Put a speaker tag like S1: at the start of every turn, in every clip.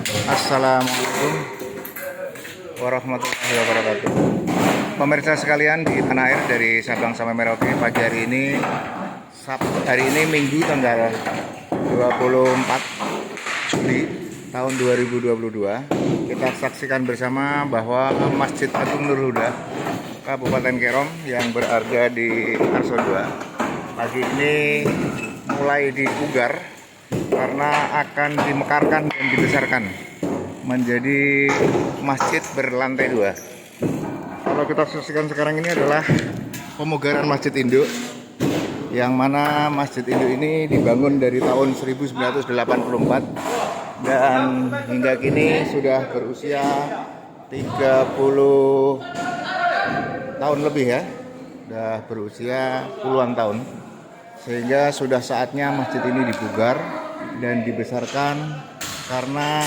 S1: Assalamualaikum warahmatullahi wabarakatuh. Pemirsa sekalian di tanah air dari Sabang sampai Merauke, pagi hari ini Minggu tanggal 24 Juli tahun 2022, kita saksikan bersama bahwa Masjid Agung Nur Huda Kabupaten Kerom yang berada di Arso 2 pagi ini mulai dipugar karena akan dimekarkan dan dibesarkan menjadi masjid berlantai 2. Kalau kita saksikan sekarang ini adalah pemugaran Masjid Induk, yang mana Masjid Induk ini dibangun dari tahun 1984 dan hingga kini sudah berusia 30 tahun lebih ya, sudah berusia puluhan tahun, sehingga sudah saatnya masjid ini dipugar dan dibesarkan karena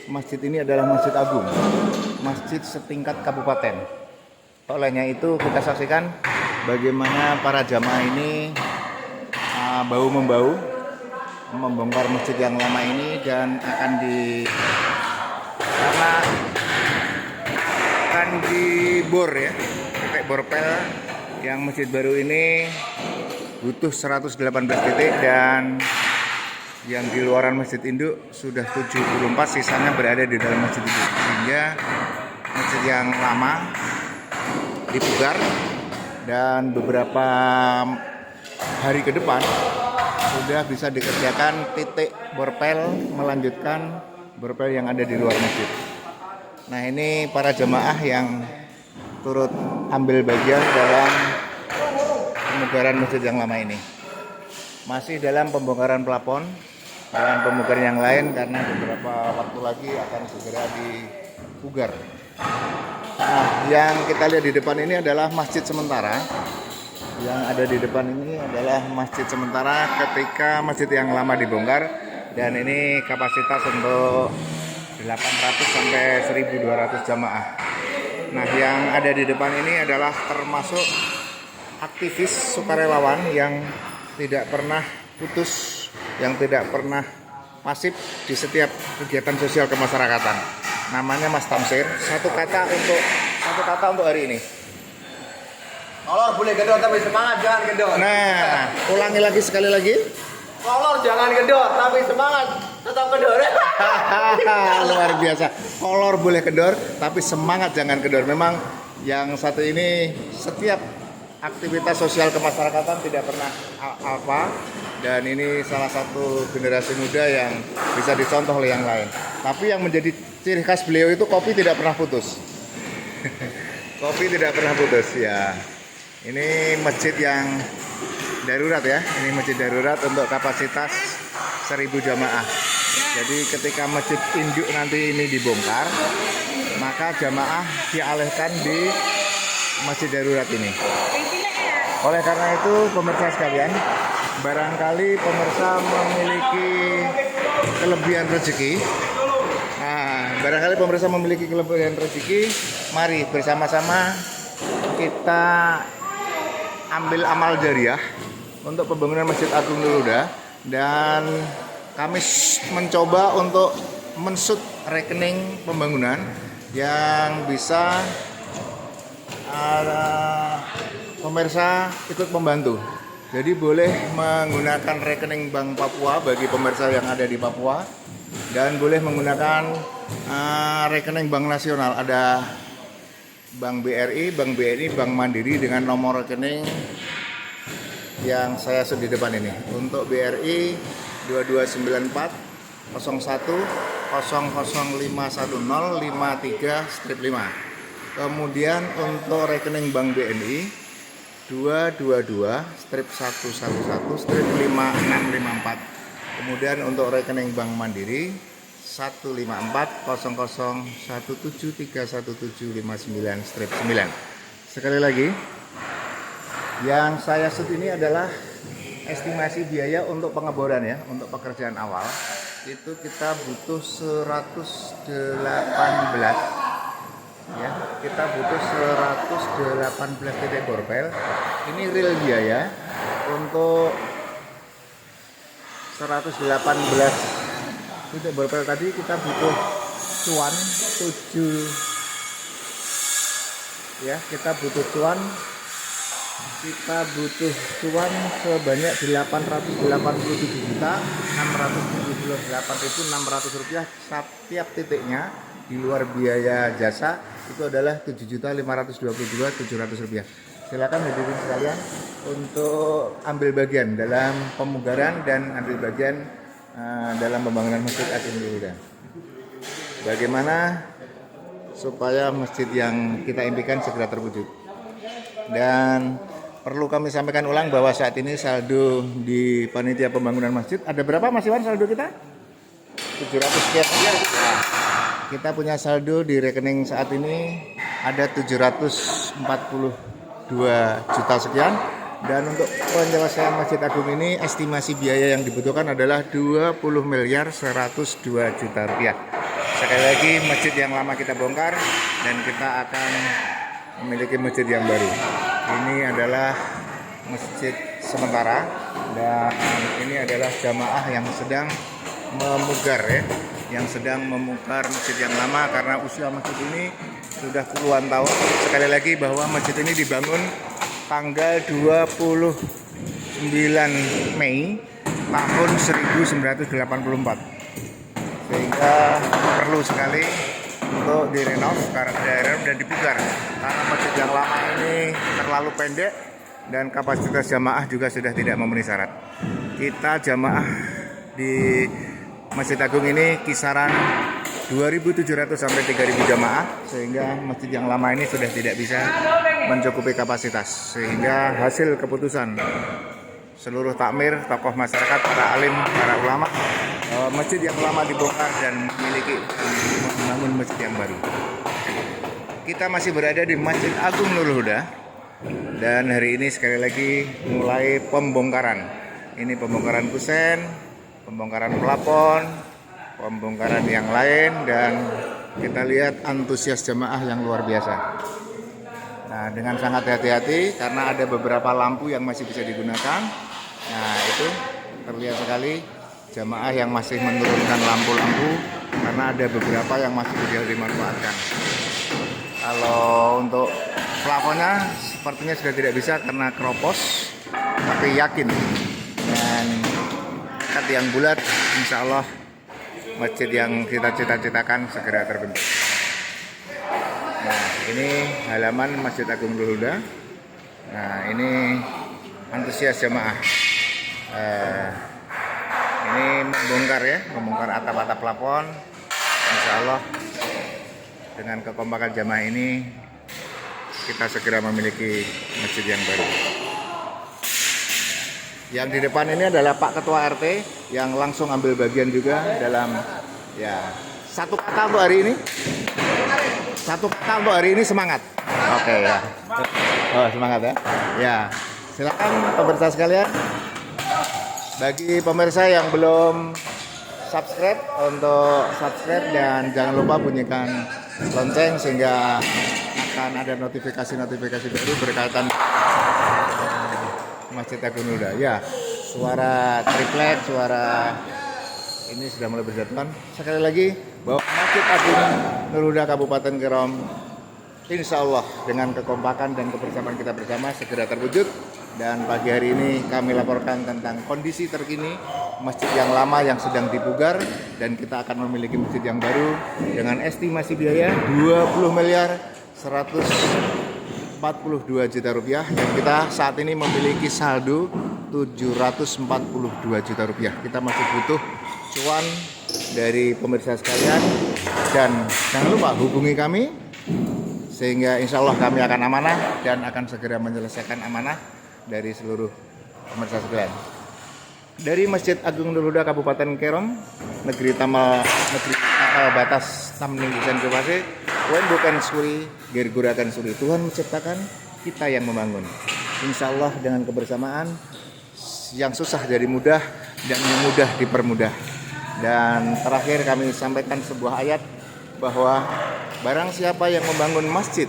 S1: masjid ini adalah masjid agung, masjid setingkat kabupaten. Olehnya itu kita saksikan bagaimana para jamaah ini bahu-membahu membongkar masjid yang lama ini dan akan dibor ya, pakai borpel. Yang masjid baru ini butuh 118 titik dan yang di luaran Masjid Induk sudah 74, sisanya berada di dalam Masjid Induk, sehingga masjid yang lama dipugar dan beberapa hari ke depan sudah bisa dikerjakan titik borpel melanjutkan borpel yang ada di luar masjid. Nah, ini para jemaah yang turut ambil bagian dalam pemugaran masjid yang lama ini. Masih dalam pembongkaran plafon dan pemugaran yang lain karena beberapa waktu lagi akan segera dipugar. Nah, yang kita lihat di depan ini adalah masjid sementara. Yang ada di depan ini adalah masjid sementara ketika masjid yang lama dibongkar, dan ini kapasitas untuk 800 sampai 1.200 jamaah. Nah, yang ada di depan ini adalah termasuk aktivis sukarelawan yang tidak pernah putus, yang tidak pernah pasif di setiap kegiatan sosial kemasyarakatan. Namanya Mas Tamsir. Satu kata untuk hari ini.
S2: Kolor boleh gedor tapi semangat jangan gedor.
S1: Nah, ulangi lagi sekali lagi.
S2: Kolor jangan gedor tapi semangat tetap gedor.
S1: Luar biasa. Kolor boleh kedor tapi semangat jangan kedor. Memang yang satu ini setiap aktivitas sosial kemasyarakatan tidak pernah apa, dan ini salah satu generasi muda yang bisa dicontoh oleh yang lain. Tapi yang menjadi ciri khas beliau itu kopi tidak pernah putus. Kopi tidak pernah putus ya. Ini masjid yang darurat ya. Ini masjid darurat untuk kapasitas 1.000 jamaah. Jadi ketika Masjid Induk nanti ini dibongkar, maka jamaah dialihkan di masjid darurat ini. Oleh karena itu, pemirsa sekalian, barangkali pemirsa memiliki kelebihan rezeki. Nah, barangkali pemirsa memiliki kelebihan rezeki, mari bersama-sama kita ambil amal jariah untuk pembangunan Masjid Agung Nur Huda, dan kami mencoba untuk mensut rekening pembangunan yang bisa pemirsa ikut membantu. Jadi boleh menggunakan rekening Bank Papua bagi pemirsa yang ada di Papua, dan boleh menggunakan rekening Bank Nasional. Ada Bank BRI, Bank BNI, Bank Mandiri dengan nomor rekening yang saya sebut di depan ini. Untuk BRI 2294 01 0051 53-5. Kemudian untuk rekening Bank BNI 222-111-5654. Kemudian untuk rekening Bank Mandiri 154-00173179-9. Sekali lagi, yang saya sebut ini adalah estimasi biaya untuk pengeboran ya, untuk pekerjaan awal. Itu kita butuh 118 ya, kita butuh 118 titik borpel. Ini real biaya untuk 118 Untuk borpel tadi kita butuh cuan 7 ya, kita butuh cuan sebanyak 887.678.600 rupiah setiap titiknya. Di luar biaya jasa itu adalah 7.522.700 rupiah. Silakan hadirin sekalian untuk ambil bagian dalam pemugaran dan ambil bagian dalam pembangunan Masjid Agung Nurul Huda. Bagaimana supaya masjid yang kita impikan segera terwujud. Dan perlu kami sampaikan ulang bahwa saat ini saldo di panitia pembangunan masjid ada berapa Mas Iwan saldo kita? 700 sekian. Nah, kita punya saldo di rekening saat ini ada 742 juta sekian. Dan untuk penyelesaian Masjid Agung ini estimasi biaya yang dibutuhkan adalah 20.102 juta rupiah. Sekali lagi masjid yang lama kita bongkar dan kita akan memiliki masjid yang baru. Ini adalah masjid sementara dan ini adalah jamaah yang sedang memugar ya, yang sedang memugar masjid yang lama karena usia masjid ini sudah puluhan tahun. Sekali lagi bahwa masjid ini dibangun tanggal 29 Mei tahun 1984, sehingga perlu sekali untuk direnov dan dipugar karena masjid yang lama ini terlalu pendek dan kapasitas jamaah juga sudah tidak memenuhi syarat. Kita jamaah di Masjid Agung ini kisaran 2.700 sampai 3.000 jamaah, sehingga masjid yang lama ini sudah tidak bisa mencukupi kapasitas, sehingga hasil keputusan seluruh takmir, tokoh masyarakat, para alim, para ulama, masjid yang lama dibongkar dan membangun masjid yang baru. Kita masih berada di Masjid Agung Nurul Huda dan hari ini sekali lagi mulai pembongkaran. Ini pembongkaran kusen, pembongkaran plafon, pembongkaran yang lain, dan kita lihat antusias jamaah yang luar biasa. Nah, dengan sangat hati-hati karena ada beberapa lampu yang masih bisa digunakan. Nah, itu terlihat sekali jamaah yang masih menurunkan lampu-lampu karena ada beberapa yang masih bisa dimanfaatkan. Kalau untuk plafonnya sepertinya sudah tidak bisa karena keropos, tapi yakin dan kat yang bulat, insya Allah masjid yang kita cita-citakan segera terbentuk. Nah, ini halaman Masjid Agung Nurul Huda. Nah, ini antusias jamaah. Ini membongkar atap-atap plafon. Insya Allah dengan kekompakan jamaah ini kita segera memiliki masjid yang baru. Yang di depan ini adalah Pak Ketua RT yang langsung ambil bagian juga dalam satu kata untuk hari ini. Satu kata untuk hari ini, semangat. Oke ya. Oh, semangat ya. Ya, silakan pemirsa sekalian. Bagi pemirsa yang belum subscribe, untuk subscribe dan jangan lupa bunyikan lonceng sehingga akan ada notifikasi-notifikasi baru berkaitan Masjid Agung Nurul Huda. Ya, suara triplek, suara ini sudah mulai berjatuhan. Sekali lagi bahwa Masjid Agung Nurul Huda Kabupaten Kerom insya Allah dengan kekompakan dan kebersamaan kita bersama segera terwujud. Dan pagi hari ini kami laporkan tentang kondisi terkini masjid yang lama yang sedang dipugar, dan kita akan memiliki masjid yang baru dengan estimasi biaya 20.142 juta rupiah, dan kita saat ini memiliki saldo 742 juta rupiah. Kita masih butuh cuan dari pemirsa sekalian, dan jangan lupa hubungi kami sehingga insya Allah kami akan amanah dan akan segera menyelesaikan amanah dari seluruh pemirsa sekalian. Dari Masjid Agung Nurul Huda Kabupaten Kerom, negeri batas Tamning Desain Kepase, Wen bukan suri, gergurakan suri. Tuhan menciptakan, kita yang membangun. Insya Allah dengan kebersamaan, yang susah jadi mudah dan yang mudah dipermudah. Dan terakhir kami sampaikan sebuah ayat bahwa barang siapa yang membangun masjid,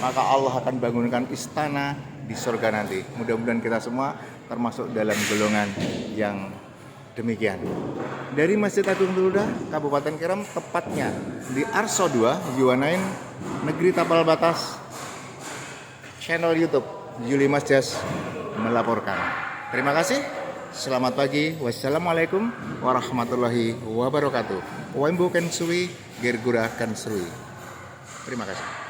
S1: maka Allah akan bangunkan istana di surga nanti. Mudah-mudahan kita semua termasuk dalam golongan yang Demikian. Dari Masjid Agung Teludah, Kabupaten Keram, tepatnya di Arso 2, Yuwanain, Negeri Tapal Batas, channel YouTube Yuli Mas Jas melaporkan. Terima kasih. Selamat pagi. Wassalamualaikum warahmatullahi wabarakatuh. Wembo Kensui, Gergura Kensui. Terima kasih.